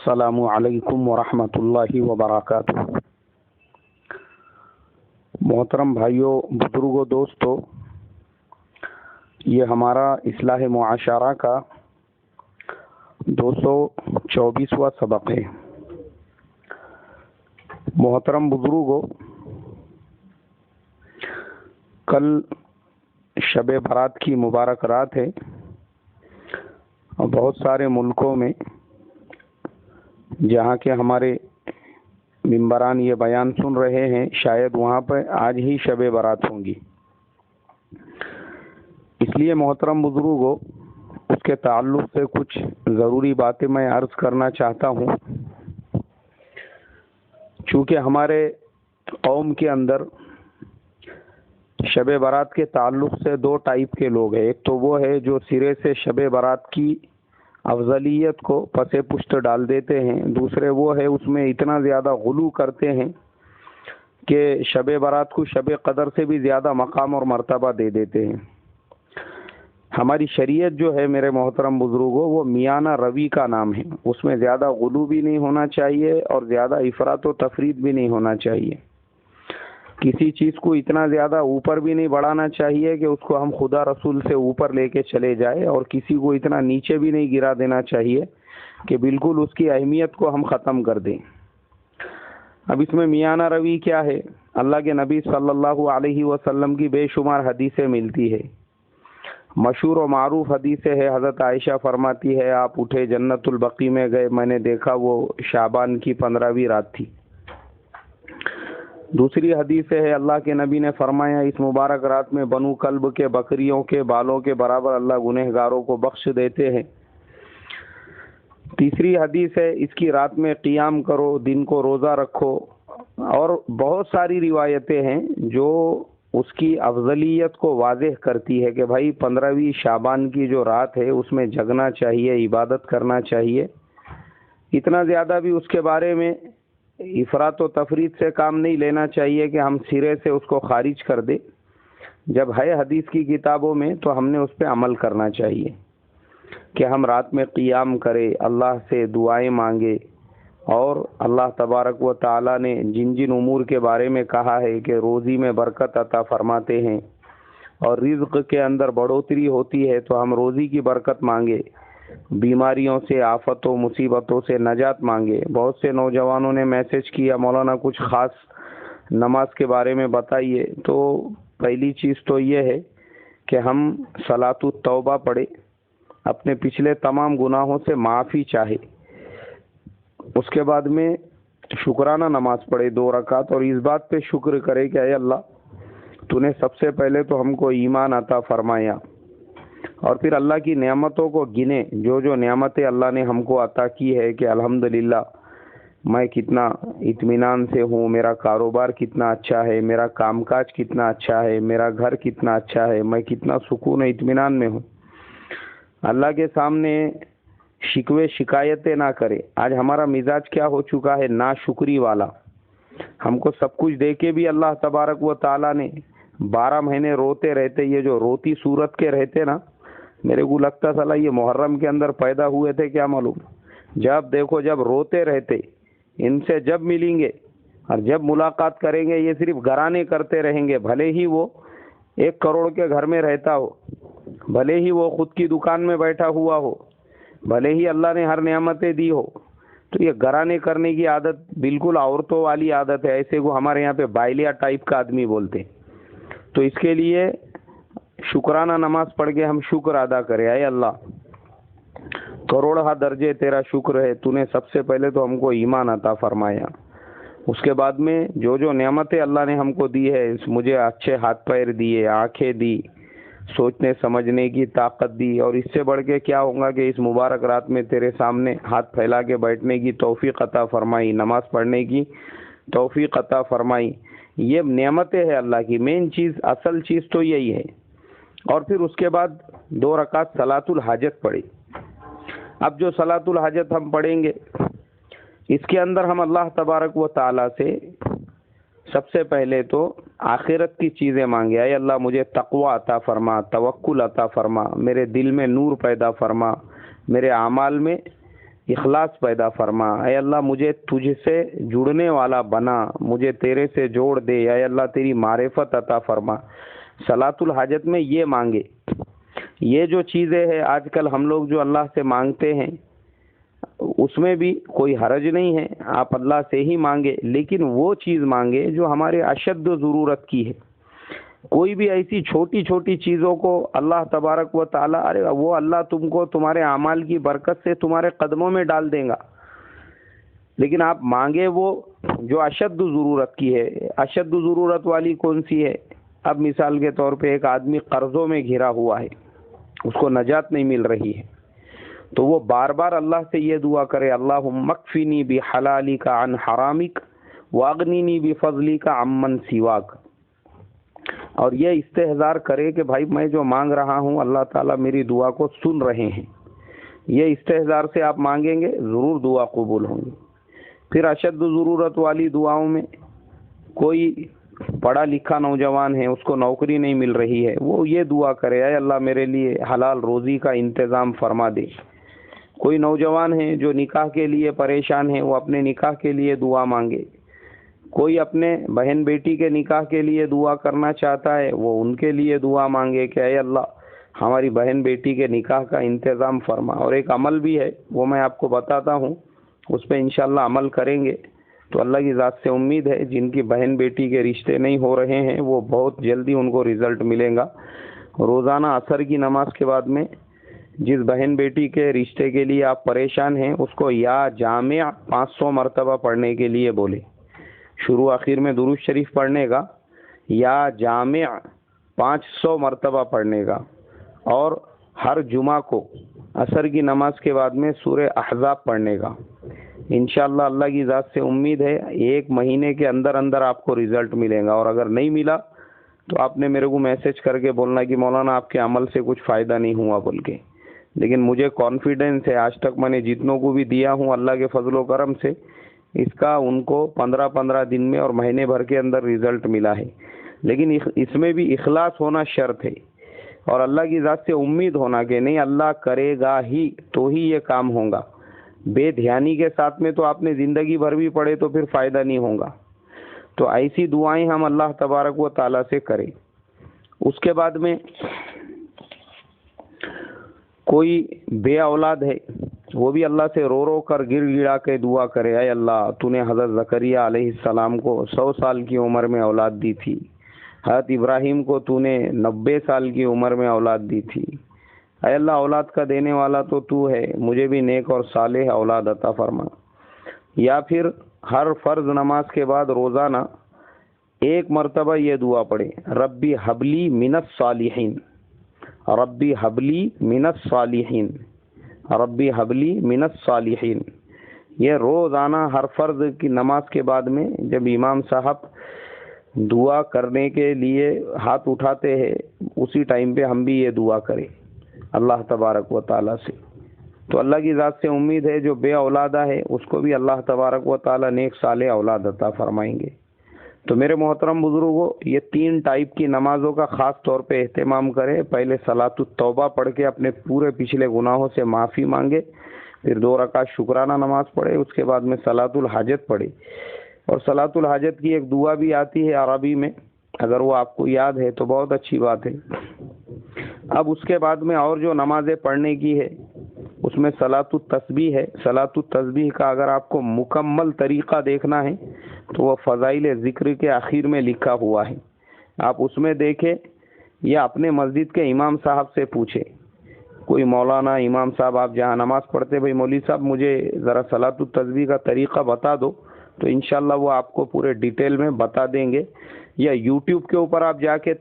السلام علیکم ورحمۃ اللہ وبرکاتہ۔ محترم بھائیوں، بزرگوں، دوستوں، یہ ہمارا اصلاح معاشرہ کا 224واں سبق ہے۔ محترم بزرگوں، کل شب برات کی مبارک رات ہے اور بہت سارے ملکوں میں جہاں کے ہمارے ممبران یہ بیان سن رہے ہیں، شاید وہاں پہ آج ہی شب برات ہوں گی۔ اس لیے محترم بزرگوں، اس کے تعلق سے کچھ ضروری باتیں میں عرض کرنا چاہتا ہوں۔ چونکہ ہمارے قوم کے اندر شب برات کے تعلق سے دو ٹائپ کے لوگ ہیں۔ ایک تو وہ ہے جو سرے سے شب برات کی افضلیت کو پس پشت ڈال دیتے ہیں، دوسرے وہ ہے اس میں اتنا زیادہ غلو کرتے ہیں کہ شب برات کو شب قدر سے بھی زیادہ مقام اور مرتبہ دے دیتے ہیں۔ ہماری شریعت جو ہے میرے محترم بزرگوں، وہ میانہ روی کا نام ہے۔ اس میں زیادہ غلو بھی نہیں ہونا چاہیے اور زیادہ افراط و تفریط بھی نہیں ہونا چاہیے۔ کسی چیز کو اتنا زیادہ اوپر بھی نہیں بڑھانا چاہیے کہ اس کو ہم خدا رسول سے اوپر لے کے چلے جائے، اور کسی کو اتنا نیچے بھی نہیں گرا دینا چاہیے کہ بالکل اس کی اہمیت کو ہم ختم کر دیں۔ اب اس میں میانہ روی کیا ہے؟ اللہ کے نبی صلی اللہ علیہ وسلم کی بے شمار حدیثیں ملتی ہے۔ مشہور و معروف حدیثیں ہے، حضرت عائشہ فرماتی ہے آپ اٹھے جنت البقیع میں گئے، میں نے دیکھا وہ شعبان کی 15ویں رات تھی۔ دوسری حدیث ہے اللہ کے نبی نے فرمایا اس مبارک رات میں بنو کلب کے بکریوں کے بالوں کے برابر اللہ گنہگاروں کو بخش دیتے ہیں۔ تیسری حدیث ہے اس کی رات میں قیام کرو، دن کو روزہ رکھو، اور بہت ساری روایتیں ہیں جو اس کی افضلیت کو واضح کرتی ہے کہ بھائی 15ویں شعبان کی جو رات ہے اس میں جگنا چاہیے، عبادت کرنا چاہیے۔ اتنا زیادہ بھی اس کے بارے میں افراط و تفریط سے کام نہیں لینا چاہیے کہ ہم سرے سے اس کو خارج کر دیں۔ جب ہے حدیث کی کتابوں میں تو ہم نے اس پہ عمل کرنا چاہیے کہ ہم رات میں قیام کریں، اللہ سے دعائیں مانگے، اور اللہ تبارک و تعالی نے جن جن امور کے بارے میں کہا ہے کہ روزی میں برکت عطا فرماتے ہیں اور رزق کے اندر بڑھوتری ہوتی ہے، تو ہم روزی کی برکت مانگے، بیماریوں سے، آفتوں، مصیبتوں سے نجات مانگے۔ بہت سے نوجوانوں نے میسج کیا مولانا کچھ خاص نماز کے بارے میں بتائیے۔ تو پہلی چیز تو یہ ہے کہ ہم صلاۃ التوبہ پڑھیں، اپنے پچھلے تمام گناہوں سے معافی چاہے، اس کے بعد میں شکرانہ نماز پڑھے 2 رکعت، اور اس بات پہ شکر کرے کہ اے اللہ تو نے سب سے پہلے تو ہم کو ایمان عطا فرمایا، اور پھر اللہ کی نعمتوں کو گنے، جو جو نعمتیں اللہ نے ہم کو عطا کی ہے کہ الحمدللہ میں کتنا اطمینان سے ہوں، میرا کاروبار کتنا اچھا ہے، میرا کام کاج کتنا اچھا ہے، میرا گھر کتنا اچھا ہے، میں کتنا سکون و اطمینان میں ہوں۔ اللہ کے سامنے شکوے شکایتیں نہ کرے۔ آج ہمارا مزاج کیا ہو چکا ہے؟ ناشکری والا۔ ہم کو سب کچھ دے کے بھی اللہ تبارک و تعالیٰ نے 12 مہینے روتے رہتے، یہ جو روتی صورت کے رہتے نا، میرے کو لگتا صلاح یہ محرم کے اندر پیدا ہوئے تھے کیا معلوم۔ جب دیکھو جب روتے رہتے، ان سے جب ملیں گے اور جب ملاقات کریں گے یہ صرف گھرانے کرتے رہیں گے، بھلے ہی وہ 1 کروڑ کے گھر میں رہتا ہو، بھلے ہی وہ خود کی دکان میں بیٹھا ہوا ہو، بھلے ہی اللہ نے ہر نعمتیں دی ہو، تو یہ گھرانے کرنے کی عادت بالکل عورتوں والی عادت ہے۔ ایسے کو ہمارے یہاں پہ بائلیا ٹائپ کا آدمی بولتے۔ تو اس کے لیے شکرانہ نماز پڑھ کے ہم شکر ادا کریں، اے اللہ کروڑہ درجے تیرا شکر ہے، تو نے سب سے پہلے تو ہم کو ایمان عطا فرمایا، اس کے بعد میں جو جو نعمتیں اللہ نے ہم کو دی ہے، مجھے اچھے ہاتھ پیر دیے، آنکھیں دی، سوچنے سمجھنے کی طاقت دی، اور اس سے بڑھ کے کیا ہوگا کہ اس مبارک رات میں تیرے سامنے ہاتھ پھیلا کے بیٹھنے کی توفیق عطا فرمائی، نماز پڑھنے کی توفیق عطا فرمائی۔ یہ نعمتیں ہیں اللہ کی۔ مین چیز، اصل چیز تو یہی ہے۔ اور پھر اس کے بعد 2 رکعت صلاۃ الحاجت پڑھی۔ اب جو صلاۃ الحاجت ہم پڑھیں گے، اس کے اندر ہم اللہ تبارک و تعالیٰ سے سب سے پہلے تو آخرت کی چیزیں مانگے، اے اللہ مجھے تقوی عطا فرما، توکل عطا فرما، میرے دل میں نور پیدا فرما، میرے اعمال میں اخلاص پیدا فرما، اے اللہ مجھے تجھ سے جڑنے والا بنا، مجھے تیرے سے جوڑ دے، اے اللہ تیری معرفت عطا فرما۔ صلاۃ الحاجت میں یہ مانگے۔ یہ جو چیزیں ہیں آج کل ہم لوگ جو اللہ سے مانگتے ہیں اس میں بھی کوئی حرج نہیں ہے، آپ اللہ سے ہی مانگے، لیکن وہ چیز مانگے جو ہمارے اشد ضرورت کی ہے۔ کوئی بھی ایسی چھوٹی چھوٹی چیزوں کو اللہ تبارک و تعالیٰ، ارے وہ اللہ تم کو تمہارے اعمال کی برکت سے تمہارے قدموں میں ڈال دے گا، لیکن آپ مانگے وہ جو اشد ضرورت کی ہے۔ اشد ضرورت والی کون سی ہے؟ اب مثال کے طور پہ ایک آدمی قرضوں میں گھرا ہوا ہے، اس کو نجات نہیں مل رہی ہے، تو وہ بار بار اللہ سے یہ دعا کرے، اللہم اکفنی بحلالک عن حرامک واغننی بفضلک عمن سواک، اور یہ استحضار کرے کہ بھائی میں جو مانگ رہا ہوں اللہ تعالیٰ میری دعا کو سن رہے ہیں۔ یہ استحضار سے آپ مانگیں گے ضرور دعا قبول ہوں گی۔ پھر اشد ضرورت والی دعاؤں میں کوئی پڑھا لکھا نوجوان ہے، اس کو نوکری نہیں مل رہی ہے، وہ یہ دعا کرے، اے اللہ میرے لیے حلال روزی کا انتظام فرما دے۔ کوئی نوجوان ہے جو نکاح کے لیے پریشان ہے، وہ اپنے نکاح کے لیے دعا مانگے۔ کوئی اپنے بہن بیٹی کے نکاح کے لیے دعا کرنا چاہتا ہے، وہ ان کے لیے دعا مانگے کہ اے اللہ ہماری بہن بیٹی کے نکاح کا انتظام فرما۔ اور ایک عمل بھی ہے، وہ میں آپ کو بتاتا ہوں، اس پہ انشاءاللہ عمل کریں گے تو اللہ کی ذات سے امید ہے جن کی بہن بیٹی کے رشتے نہیں ہو رہے ہیں وہ بہت جلدی ان کو رزلٹ ملے گا۔ روزانہ عصر کی نماز کے بعد میں جس بہن بیٹی کے رشتے کے لیے آپ پریشان ہیں اس کو یا جامع 500 مرتبہ پڑھنے کے لیے بولے، شروع آخر میں درود شریف پڑھنے کا، یا جامع 500 مرتبہ پڑھنے کا، اور ہر جمعہ کو عصر کی نماز کے بعد میں سورہ احزاب پڑھنے کا۔ انشاءاللہ اللہ کی ذات سے امید ہے 1 مہینے کے اندر اندر آپ کو رزلٹ ملے گا، اور اگر نہیں ملا تو آپ نے میرے کو میسج کر کے بولنا کہ مولانا آپ کے عمل سے کچھ فائدہ نہیں ہوا بول کے، لیکن مجھے کانفیڈنس ہے آج تک میں نے جتنوں کو بھی دیا ہوں اللہ کے فضل و کرم سے اس کا ان کو 15 دن میں اور مہینے بھر کے اندر رزلٹ ملا ہے۔ لیکن اس میں بھی اخلاص ہونا شرط ہے، اور اللہ کی ذات سے امید ہونا کہ نہیں اللہ کرے گا ہی تو ہی یہ کام ہوگا۔ بے دھیانی کے ساتھ میں تو آپ نے زندگی بھر بھی پڑھے تو پھر فائدہ نہیں ہوگا۔ تو ایسی دعائیں ہم اللہ تبارک و تعالیٰ سے کریں۔ اس کے بعد میں کوئی بے اولاد ہے، وہ بھی اللہ سے رو رو کر گر گڑا کے دعا کرے، اے اللہ تو نے حضرت زکریہ علیہ السلام کو 100 سال کی عمر میں اولاد دی تھی، حضرت ابراہیم کو تو نے 90 سال کی عمر میں اولاد دی تھی، اے اللہ اولاد کا دینے والا تو ہے، مجھے بھی نیک اور صالح اولاد عطا فرما۔ یا پھر ہر فرض نماز کے بعد روزانہ 1 مرتبہ یہ دعا پڑھے، ربی حبلی من الصالحین، ربی حبلی من الصالحین، ربی حبلی من الصالحین۔ یہ روزانہ ہر فرض کی نماز کے بعد میں جب امام صاحب دعا کرنے کے لیے ہاتھ اٹھاتے ہیں اسی ٹائم پہ ہم بھی یہ دعا کریں اللہ تبارک و تعالیٰ سے۔ تو اللہ کی ذات سے امید ہے جو بے اولادہ ہے اس کو بھی اللہ تبارک و تعالیٰ نیک صالح اولاد عطا فرمائیں گے۔ تو میرے محترم بزرگوں، یہ 3 ٹائپ کی نمازوں کا خاص طور پہ اہتمام کرے۔ پہلے صلاۃ التوبہ پڑھ کے اپنے پورے پچھلے گناہوں سے معافی مانگے، پھر 2 رکعت شکرانہ نماز پڑھے، اس کے بعد میں صلاۃ الحاجت پڑھے۔ اور صلاۃ الحاجت کی ایک دعا بھی آتی ہے عربی میں، اگر وہ آپ کو یاد ہے تو بہت اچھی بات ہے۔ اب اس کے بعد میں اور جو نمازیں پڑھنے کی ہے اس میں صلاۃ التسبیح ہے۔ صلاۃ التسبیح کا اگر آپ کو مکمل طریقہ دیکھنا ہے تو وہ فضائل ذکر کے آخر میں لکھا ہوا ہے، آپ اس میں دیکھیں یا اپنے مسجد کے امام صاحب سے پوچھیں۔ کوئی مولانا امام صاحب آپ جہاں نماز پڑھتے، بھائی مولوی صاحب مجھے ذرا صلاۃ التسبیح کا طریقہ بتا دو، تو انشاءاللہ وہ آپ کو پورے ڈیٹیل میں بتا دیں گے۔ یا یوٹیوب کے اوپر آپ جا کے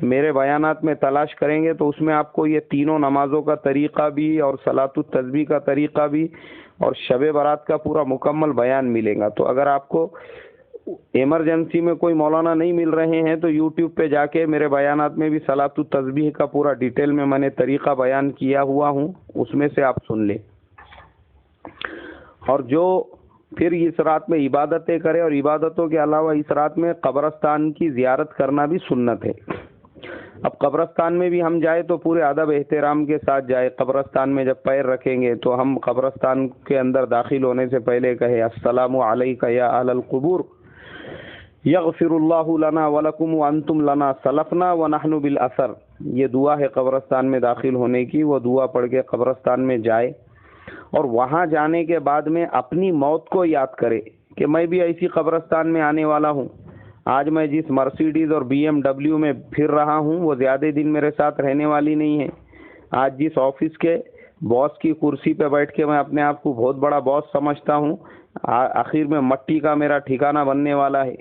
میرے بیانات میں تلاش کریں گے تو اس میں آپ کو یہ تینوں نمازوں کا طریقہ بھی اور صلاۃ التسبیح کا طریقہ بھی اور شب برات کا پورا مکمل بیان ملے گا۔ تو اگر آپ کو ایمرجنسی میں کوئی مولانا نہیں مل رہے ہیں تو یوٹیوب پہ جا کے میرے بیانات میں بھی صلاۃ التسبیح کا پورا ڈیٹیل میں نے طریقہ بیان کیا ہوا ہوں، اس میں سے آپ سن لیں۔ اور جو پھر اس رات میں عبادتیں کرے، اور عبادتوں کے علاوہ اس رات میں قبرستان کی زیارت کرنا بھی سنت ہے۔ اب قبرستان میں بھی ہم جائے تو پورے ادب احترام کے ساتھ جائے. قبرستان میں جب پیر رکھیں گے تو ہم قبرستان کے اندر داخل ہونے سے پہلے کہے السلام علیک یا اہل القبور یغفر اللہ لنا ولکم وانتم لنا سلفنا ونحن بالاثر. یہ دعا ہے قبرستان میں داخل ہونے کی. وہ دعا پڑھ کے قبرستان میں جائے اور وہاں جانے کے بعد میں اپنی موت کو یاد کرے کہ میں بھی ایسی قبرستان میں آنے والا ہوں. آج میں جس مرسیڈیز اور بی ایم ڈبلیو میں پھر رہا ہوں وہ زیادہ دن میرے ساتھ رہنے والی نہیں ہے. آج جس آفس کے باس کی کرسی پہ بیٹھ کے میں اپنے آپ کو بہت بڑا باس سمجھتا ہوں, آخر میں مٹی کا میرا ٹھکانہ بننے والا ہے.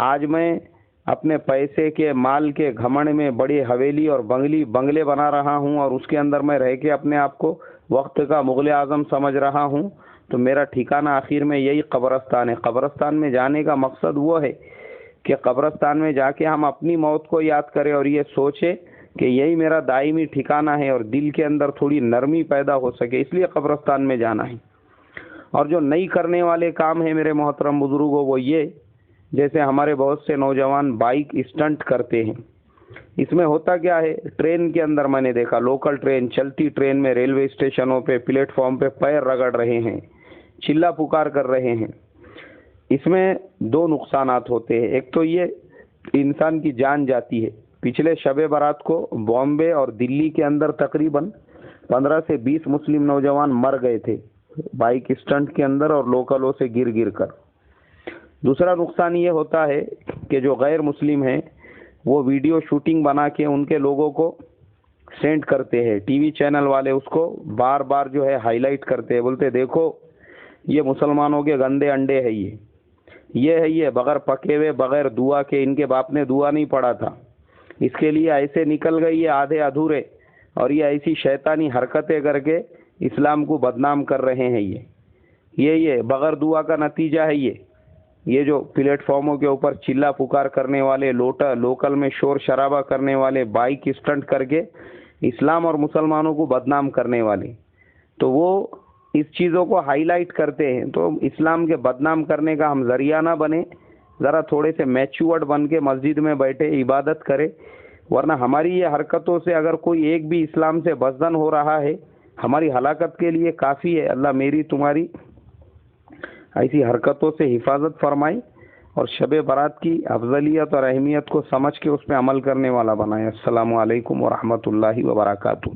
آج میں اپنے پیسے کے مال کے گھمنڈ میں بڑی حویلی اور بنگلے بنا رہا ہوں اور اس کے اندر میں رہ کے اپنے آپ کو وقت کا مغل اعظم سمجھ رہا ہوں, تو میرا ٹھکانہ آخر میں یہی قبرستان ہے. قبرستان میں جانے کا مقصد وہ ہے کہ قبرستان میں جا کے ہم اپنی موت کو یاد کریں اور یہ سوچے کہ یہی میرا دائمی ٹھکانہ ہے اور دل کے اندر تھوڑی نرمی پیدا ہو سکے, اس لیے قبرستان میں جانا ہے. اور جو نہیں کرنے والے کام ہیں میرے محترم بزرگوں, وہ یہ جیسے ہمارے بہت سے نوجوان بائک اسٹنٹ کرتے ہیں. اس میں ہوتا کیا ہے, ٹرین کے اندر میں نے دیکھا لوکل ٹرین, چلتی ٹرین میں ریلوے اسٹیشنوں پہ پلیٹ فارم پہ پیر رگڑ رہے ہیں, چلا پکار کر رہے ہیں. اس میں دو نقصانات ہوتے ہیں. ایک تو یہ انسان کی جان جاتی ہے. پچھلے شب برات کو بامبے اور دلی کے اندر تقریباً 15 سے 20 مسلم نوجوان مر گئے تھے بائک اسٹنٹ کے اندر اور لوکلوں سے گر کر. دوسرا نقصان یہ ہوتا ہے کہ جو غیر مسلم ہیں وہ ویڈیو شوٹنگ بنا کے ان کے لوگوں کو سینڈ کرتے ہیں. ٹی وی چینل والے اس کو بار بار جو ہے ہائی لائٹ کرتے ہیں, بولتے دیکھو یہ مسلمانوں کے گندے انڈے ہے, یہ ہے یہ بغیر پکے ہوئے بغیر دعا کے, ان کے باپ نے دعا نہیں پڑھا تھا, اس کے لیے ایسے نکل گئی یہ آدھے ادھورے, اور یہ ایسی شیطانی حرکتیں کر کے اسلام کو بدنام کر رہے ہیں. یہ بغیر دعا کا نتیجہ ہے. یہ جو پلیٹ فارموں کے اوپر چلا پکار کرنے والے, لوکل میں شور شرابہ کرنے والے, بائک اسٹنٹ کر کے اسلام اور مسلمانوں کو بدنام کرنے والے, تو وہ اس چیزوں کو ہائی لائٹ کرتے ہیں. تو اسلام کے بدنام کرنے کا ہم ذریعہ نہ بنے, ذرا تھوڑے سے میچورڈ بن کے مسجد میں بیٹھے عبادت کرے. ورنہ ہماری یہ حرکتوں سے اگر کوئی ایک بھی اسلام سے بزدن ہو رہا ہے ہماری ہلاکت کے لیے کافی ہے. اللہ میری تمہاری ایسی حرکتوں سے حفاظت فرمائے اور شب برات کی افضلیت اور اہمیت کو سمجھ کے اس پہ عمل کرنے والا بنائے. السلام علیکم ورحمۃ اللہ وبرکاتہ.